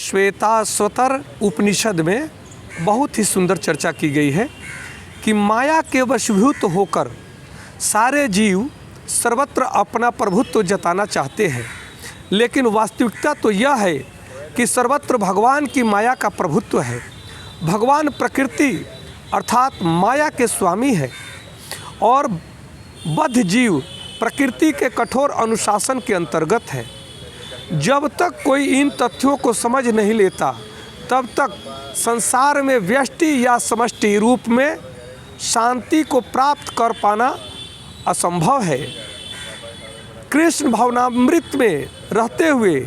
श्वेताश्वतर उपनिषद में बहुत ही सुंदर चर्चा की गई है कि माया के वशीभूत होकर सारे जीव सर्वत्र अपना प्रभुत्व जताना चाहते हैं, लेकिन वास्तविकता तो यह है कि सर्वत्र भगवान की माया का प्रभुत्व है। भगवान प्रकृति अर्थात माया के स्वामी है और बद्ध जीव प्रकृति के कठोर अनुशासन के अंतर्गत है। जब तक कोई इन तथ्यों को समझ नहीं लेता तब तक संसार में व्यष्टि या समष्टि रूप में शांति को प्राप्त कर पाना असंभव है। कृष्ण भावनामृत में रहते हुए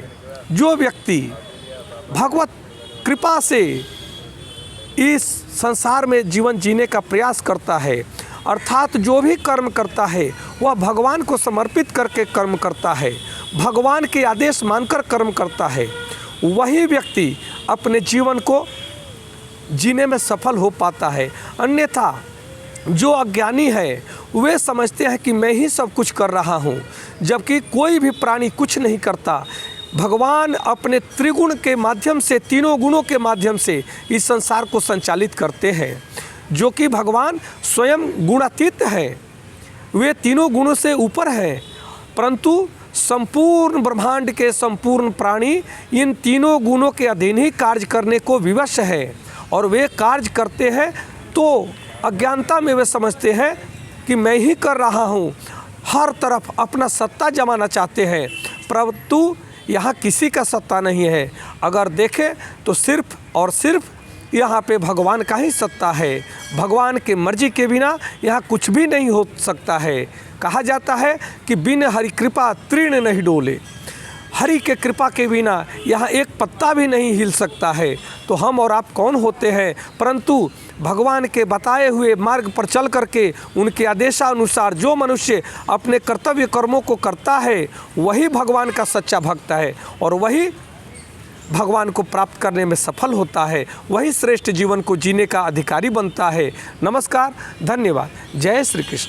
जो व्यक्ति भगवत कृपा से इस संसार में जीवन जीने का प्रयास करता है, अर्थात जो भी कर्म करता है वह भगवान को समर्पित करके कर्म करता है, भगवान के आदेश मानकर कर्म करता है, वही व्यक्ति अपने जीवन को जीने में सफल हो पाता है। अन्यथा जो अज्ञानी है वे समझते हैं कि मैं ही सब कुछ कर रहा हूँ, जबकि कोई भी प्राणी कुछ नहीं करता। भगवान अपने त्रिगुण के माध्यम से, तीनों गुणों के माध्यम से इस संसार को संचालित करते हैं, जो कि भगवान स्वयं गुणातीत है, वे तीनों गुणों से ऊपर हैं। परंतु संपूर्ण ब्रह्मांड के संपूर्ण प्राणी इन तीनों गुणों के अधीन ही कार्य करने को विवश है, और वे कार्य करते हैं तो अज्ञानता में वे समझते हैं कि मैं ही कर रहा हूँ, हर तरफ अपना सत्ता जमाना चाहते हैं, परंतु यहाँ किसी का सत्ता नहीं है। अगर देखें तो सिर्फ और सिर्फ यहाँ पे भगवान का ही सत्ता है। भगवान के मर्जी के बिना यहाँ कुछ भी नहीं हो सकता है। कहा जाता है कि बिन हरि कृपा तृण नहीं डोले, हरि के कृपा के बिना यहाँ एक पत्ता भी नहीं हिल सकता है। तो हम और आप कौन होते हैं, परंतु भगवान के बताए हुए मार्ग पर चल करके उनके आदेशानुसार जो मनुष्य अपने कर्तव्य कर्मों को करता है वही भगवान का सच्चा भक्त है, और वही भगवान को प्राप्त करने में सफल होता है, वही श्रेष्ठ जीवन को जीने का अधिकारी बनता है। नमस्कार, धन्यवाद, जय श्री कृष्ण।